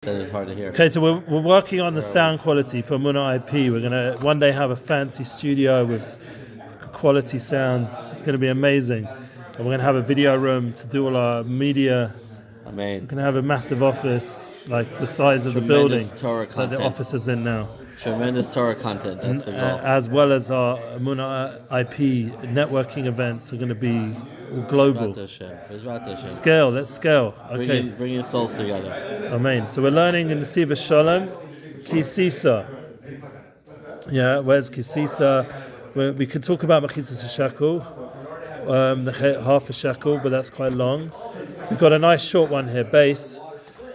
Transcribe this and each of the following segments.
It's hard to hear. Okay, so we're working on the sound quality for Muna IP. We're going to one day have a fancy studio with quality sound. It's going to be amazing. And we're going to have a video room to do all our media. Amen. We're going to have a massive office, like the size of the building that the office is in now. Tremendous Torah content, that's the goal. As well as our Muna IP networking events are going to be global. Scale, let's scale. Okay. Bringing souls together. Amen. So we're learning in Nesivos Shalom, Sisa. Yeah, where's Sisa? We could talk about Machitzat HaShekel, the half a shekel, but that's quite long. We've got a nice short one here, base.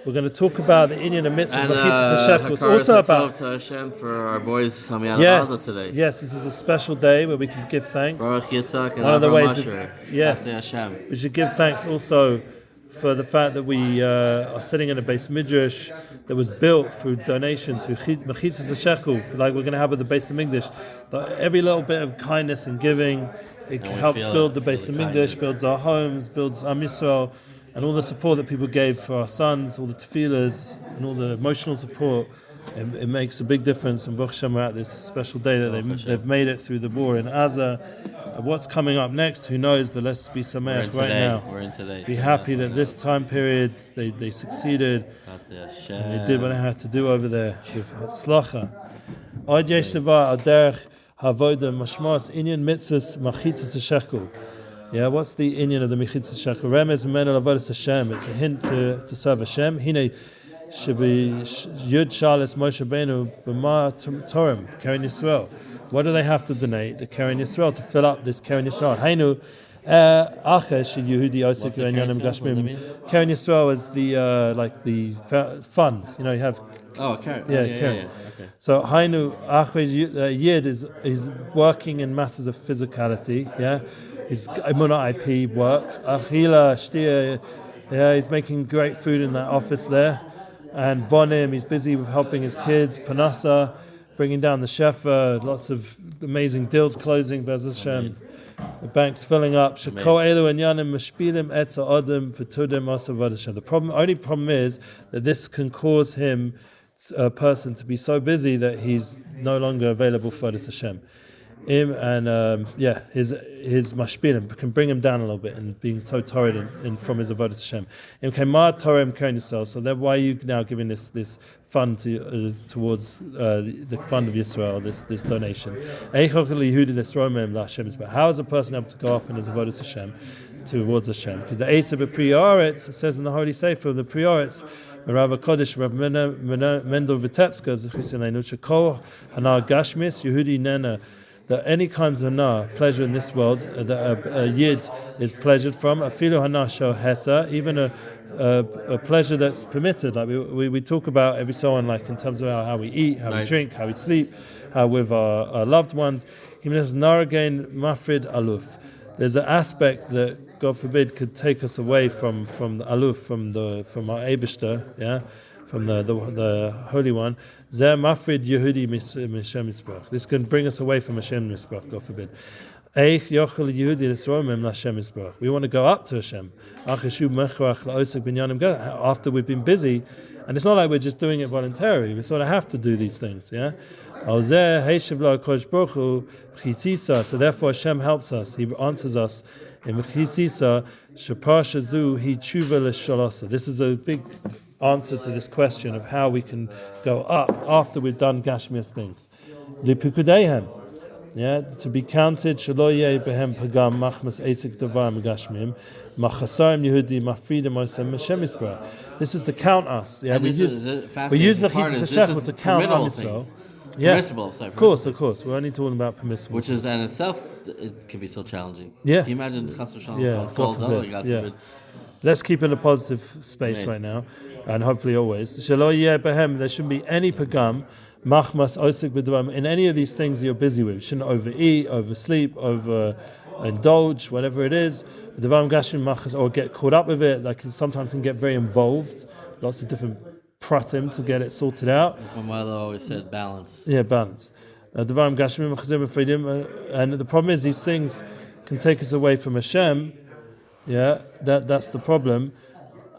We're going to talk about the Inyan and Mitzvahs, Machitzat HaShekel. It's also about to Hashem for our boys coming out of Gaza today. Yes, this is a special day where we can give thanks. Baruch Yitzhak and one of the ways Hashem. We should give thanks also for the fact that we are sitting in a base midrash that was built through donations, through Machitzat HaShekel, like we're going to have with the base of Mikdash. But every little bit of kindness and giving, it helps build the base of Mikdash, builds our homes, builds Am Yisrael, and all the support that people gave for our sons, all the tefillahs, and all the emotional support. It makes a big difference. And Baruch Hashem, we're at this special day that they've made it through the war in Gaza. What's coming up next, who knows, but let's be sameach right now. We're in today. Be happy that this time period they succeeded and they did what they had to do over there with Hatzlacha. Od yesh levar al derech havoda mashmas inyan mitzvahs Machitzat HaShekel. Yeah, what's the Inyan of the Machitzat HaShekel? Remez memenu lavodas Hashem. It's a hint to serve Hashem. Hine Shabi Yud Shalis Moshe Benu B'ma Torem Keren Yisrael. What do they have to donate? The Keren Yisrael to fill up this Keren Yisrael. Hainu Achesh Yehudi Osik Renyanim Gashmim. Keren Yisrael is the like the fund. You know, you have. Oh, Keren. Keren. Okay. So Hainu Achesh Yid is working in matters of physicality. Yeah. His Emunah IP work. Achila Shtia. Yeah, he's making great food in that office there. And Bonim, he's busy with helping his kids. Panasa, bringing down the shefa. Lots of amazing deals closing. Bez Hashem. The bank's filling up. Shekol elu and yanim mashpilim etza odem v'tudim asavad Hashem. The only problem is that this can cause him, a person, to be so busy that he's no longer available for this Hashem. His mashpilim can bring him down a little bit and being so torrid and from his avodah Hashem. So then why are you now giving this fund towards the fund of Yisrael, this donation? How is a person able to go up in his avodah Hashem towards Hashem? Because the Asa b'Priyaretz, it says in the Holy Sefer, the Priyaretz, Rav Kodesh, Rav Mendel Vitebska, Shekol Hana Gashmis Yehudi Nena. That any kinds of hana, pleasure in this world, that a yid is pleasured from, afilu hana shoheta, even a pleasure that's permitted. Like we talk about every so on, like in terms of how we eat, how we drink, how we sleep, how with our loved ones. Even as naragain mafrid aluf. There's an aspect that, God forbid, could take us away from the aluf, from our Eibishter, yeah, from the Holy One. Zeh mafrid Yehudi Mishem Yisbrach. This can bring us away from Hashem Yisbrach, God forbid. Eich yochel Yehudi l'sromem l'Hashem Yisbrach. We want to go up to Hashem. After we've been busy, and it's not like we're just doing it voluntarily. We sort of have to do these things, yeah. So therefore Hashem helps us. He answers us in Sisa. Shaparshazu He Tshuva l'Shalasa. This is a big answer to this question of how we can go up after we've done Gashmias things. Lipukudeihem, yeah, to be counted. Shelo yeh behem pagam machmas esik davar megashmim machasarim Yehudi mafridim osem Hashem Yisrael. This is to count us. Yeah, we use the Machitzat HaShekel to count Am Yisrael. Yeah, of course. We're only talking about permissible. Which is in itself, it can be so challenging. Yeah. Can you imagine Chas v'Shalom falls out? God forbid. Let's keep in a positive space right now, and hopefully always. Shelo yeh behem. There shouldn't be any pagam, machmas osik b'dvarim, in any of these things you're busy with. You shouldn't overeat, oversleep, indulge, whatever it is. B'dvarim gashim machas, or get caught up with it. Like sometimes can get very involved. Lots of different pratim to get it sorted out. My mother always said balance. Yeah, balance. And the problem is these things can take us away from Hashem. Yeah, that's the problem.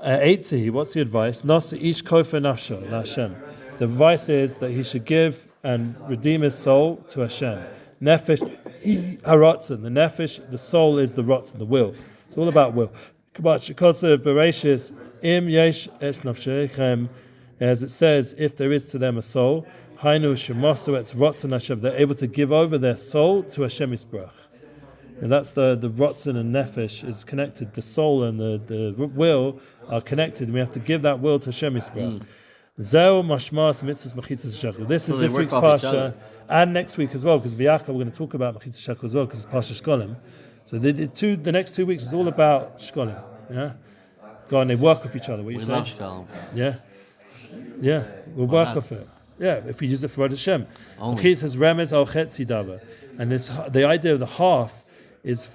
Eitzi, what's the advice? Nasa ish kofa nafsho la Hashem. The advice is that he should give and redeem his soul to Hashem. Nefesh haratzon. The nefesh, the soul is the rotzon, the will. It's all about will. Shikosav Bereshis im yesh es nafshechem, as it says, if there is to them a soul, hainu shemosu etz rotzon Hashem. They're able to give over their soul to Hashem Yisbarach. And that's the rotzon and nefesh is connected. The soul and the will are connected. And we have to give that will to Hashem Yisbarach. Zeo mashmas mitzvahs Machitzat HaShekel. This is this week's Parsha, and next week as well, because V'yaka we're going to talk about Machitzat HaShekel as well, because it's Parsha Shalom. So the next 2 weeks is all about Shalom. Yeah, go on, they work with each other. What you say? We love Shalom. Yeah, we'll work off it. Yeah, if we use it for Od Hashem. Machitzat says remez al chetzi dava, and this the idea of the half is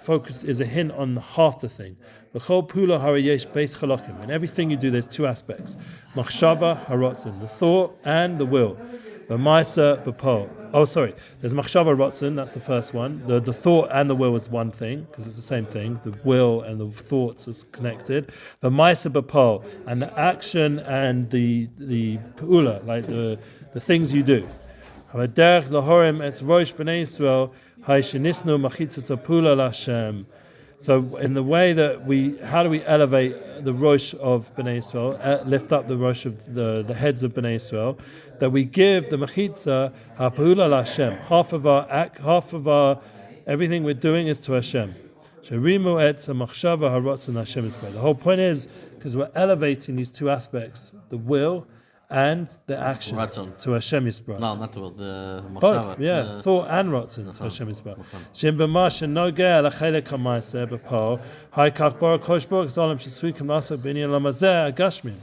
a hint on half the thing. And everything you do, there's two aspects: machshava harotzin, the thought and the will. B'maisa b'pol. Oh, sorry. There's machshava rotzin. That's the first one. The thought and the will is one thing because it's the same thing. The will and the thoughts is connected. B'maisa b'pol, and the action and the peula, like the things you do. Haderech lahorim etz rosh b'nei Yisrael hayshenisnu machitzat peula l'Hashem. So in the way that how do we elevate the rosh of Bnei Yisrael, lift up the rosh of the heads of Bnei Yisrael, that we give the Machitzah ha'peula l'Hashem. Half of our everything we're doing is to Hashem. Sherimu et machshava harotzon Hashem is great. The whole point is because we're elevating these two aspects, the will and the action to Hashem Yisbarach. No, not the will, the machshava. Both, yeah, thought and rotzon to Hashem Yisbarach. Shem b'mash nogeh lachelek ha'maaseh b'pol ha'ikach baruch kosh baruch zolam shesvikim lasak b'inyan lamazeh agashmin.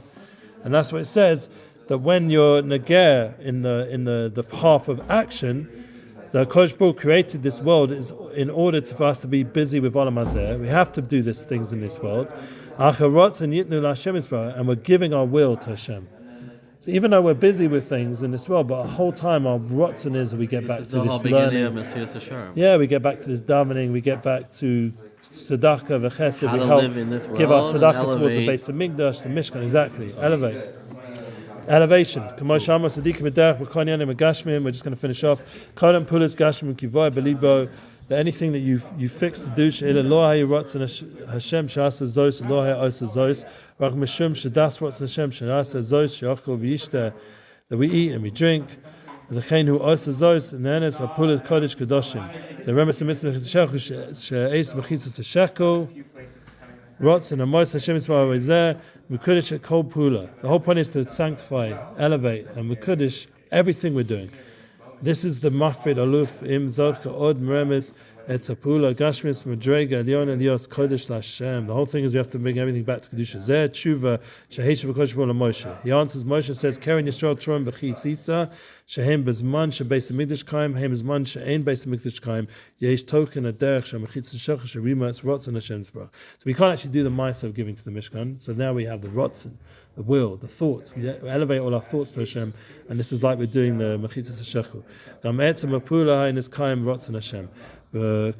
And that's what it says, that when you're nogeh in the half of action, the Kosh Baruch created this world is in order for us to be busy with Olam Hazeh. We have to do these things in this world. And we're giving our will to Hashem. So even though we're busy with things in this world, but the whole time our rotzen is we get back to this learning. Yeah, we get back to this davening, we get back to tzedakah v'chesed, we help give our tzedakah towards the base of Migdash, the Mishkan, exactly, elevation. We're just going to finish off. That anything that you fix to do, that we eat and we drink. The chain who also zos and then it's a pulit kodesh kedoshim. The remes mitzvah she'eis Machitzat HaShekel. Rots and a mois Hashem Yisrael Zeh Mekudesh at Kol Pula. The whole point is to sanctify, elevate, and Mekudesh everything we're doing. This is the Mafrid Aluf Im Zorka Od Meremes Etzapula Gashmis Madrega Leon Elios Kodesh Lashem. The whole thing is we have to bring everything back to Kedusha. Zeh Tshuva Shehesha V'Kodesh B'Olam Moshe. He answers, Moshe says, Keren Yisrael Tron B'Chi Sisa Shehem Bezman Shebeis HaMikdash Kaim Hem Bezman She'ein Beis HaMikdash Kaim Yesh Token Aderech Shemachitzat HaShekel Sherima Etz Rotzen Hashem's Barach. So we can't actually do the Maisa of giving to the Mishkan. So now we have the Rotzen, the will, the thoughts. We elevate all our thoughts to Hashem, and this is like we're doing the Machitzat HaShekel. Gam Etzem Apula in His Kaim Rotzen Hashem. Moran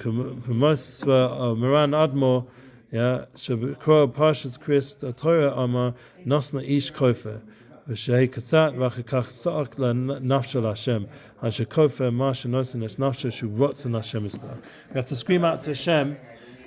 Admor, yeah, Shebekro Parshas Christ Torah Ama Nosna Ish Kofer. V'shei Katzat V'achakach Sa'ak LaNafshel Hashem. HaShekofer Marsha Nosin Es Nafshel Shu Rotzen Hashem Yisbarach. We have to scream out to Hashem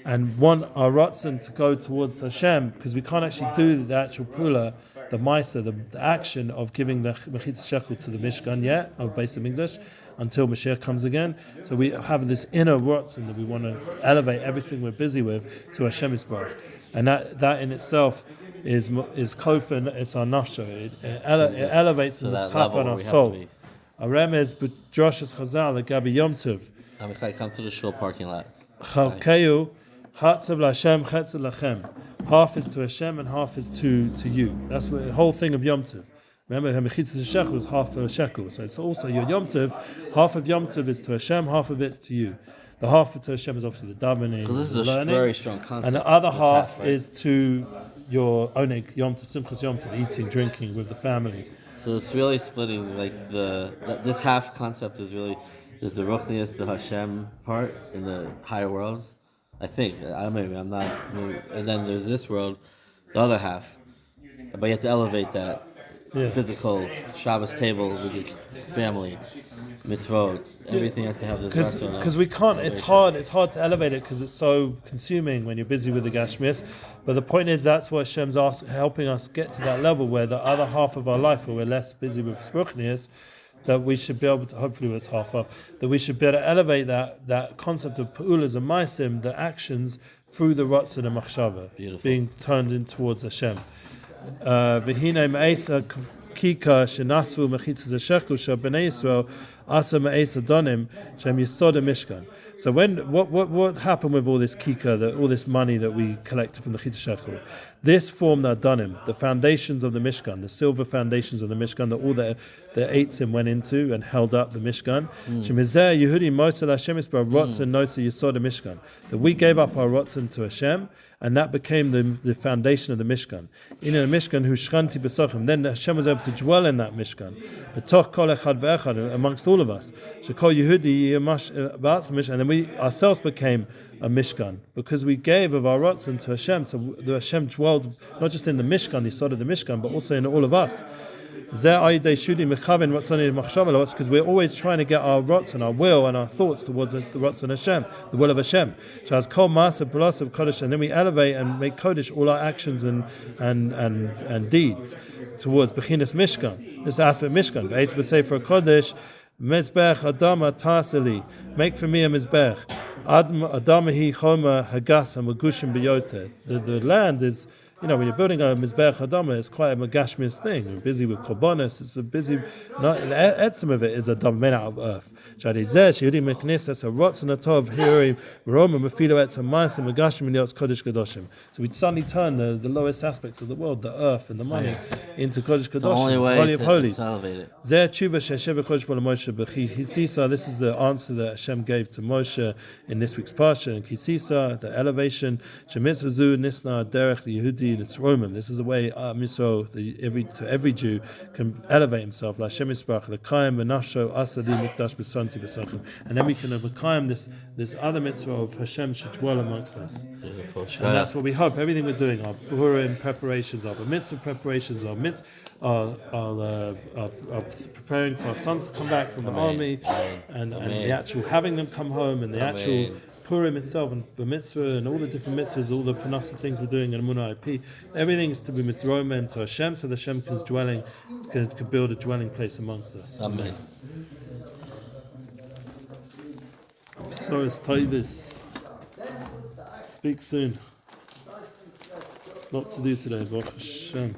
and want our rotzen to go towards Hashem, because we can't actually do the actual pula, the maisa, the action of giving the Machitzat HaShekel to the Mishkan yet, of Beis HaMikdash, until Mashiach comes again. So we have this inner rotzen that we want to elevate everything we're busy with to Hashem Yisbarach. And that in itself is kofen, it's our nafsho. It elevates and mischap on our soul. Our remez b'droshas chazal legabi yom tov. Amichai, come to the shul parking lot. Chalkeu chatzav l'Hashem chetzav lachem. Half is to Hashem and half is to you. That's what the whole thing of Yom Tov. Remember, Machitzat HaShekel is half a shekel. So it's also your Yom Tov. Half of Yom Tov is to Hashem, half of it's to you. The half to Hashem is obviously the davening, so this is learning, a very strong concept. And the other half is to your oneg Yom Tov, Simchas Yom Tov, eating, drinking with the family. So it's really splitting, like this half concept is really there's the Ruchnius, the Hashem part in the higher worlds. I think I'm not. Maybe, and then there's this world, the other half, but you have to elevate that Yeah. physical Shabbos table with your family, mitzvot. Everything has to have this ratzon. Because we can't. It's hard to elevate it because it's so consuming when you're busy with the gashmias. But the point is that's what Hashem's helping us get to that level where the other half of our life, where we're less busy with spruchnias, that we should be able to, hopefully it's half up, that we should be able to elevate that concept of pa'ulas and maisim, the actions, through the ratzon and machshava, being turned in towards Hashem. V'hinei me'esa kika shenasvu Machitzat HaShekel shel b'nei Yisrael asa me'esa donim shem yisod mishkan. So what happened with all this kika, all this money that we collected from the Machitzat HaShekel? This formed the Adonim, the foundations of the Mishkan, the silver foundations of the Mishkan that all the eitzim went into and held up the Mishkan. Shemizeh Yehudi Mosel Hashem Yisrael Rotzen Nosa Yisod Mishkan. That we gave up our Rotzen to Hashem, and that became the foundation of the Mishkan. In the Mishkan, who shranti b'sochim, then Hashem was able to dwell in that Mishkan. B'toch kol echad ve'echad, amongst all of us. Shekol Yehudi Yemash, and then we ourselves became a Mishkan, because we gave of our Ratzon to Hashem. So the Hashem dwelled not just in the Mishkan, the side of the Mishkan, but also in all of us. Because we're always trying to get our Ratzon, our will, and our thoughts towards the Ratzon Hashem, the will of Hashem. And then we elevate and make Kodesh all our actions and deeds towards Bechinas Mishkan, this aspect Mishkan. For a Kodesh, Mizbech Adama Taseli, make for me a Mizbech. Adamahi Choma Hagas Magushim Biyote. The land is, when you're building a Mizbech Adama, it's quite a Magashmis thing. We're busy with Korbanos, it's a busy, the etzim of it is a dam made out of earth. Shadizeh, Shehudi Mekneses, a Rotzon Atov, Hirim, Roma, Mefilo Etzim, Ma'asim, Magashim, and Yotz Kodesh Kadoshim. So we suddenly turn the lowest aspects of the world, the earth and the money, into Kodesh Kadoshim, the Holy of Holies. Zeh Tshuva Sheshev Kodesh B'la Moshe B'chi Sisa. This is the answer that Hashem gave to Moshe in this week's Parshat, and Kisisa, the elevation, Shemitzvazu, Nisna, Derech, the Yehudi, it's Roman. This is the way Misro, every Jew can elevate himself. Like Hashem Yisparach, L'Kayim, V'Nafsho, Asadi, Mikdash, B'Santi, B'Sachim. And then we can overcome this other mitzvah of Hashem should dwell amongst us. Beautiful. And that's what we hope. Everything we're doing, our Purim preparations, our mitzvah preparations, our preparing for our sons to come back from the army, and the actual having them come home, and the actual Purim itself, and the mitzvah, and all the different mitzvahs, all the panasa things we're doing in Amunah IP, everything is to be mitzvah to Hashem, so that Hashem can build a dwelling place amongst us. Amen. So it's Taibis. Speak soon. Lot to do today, Baruch Hashem.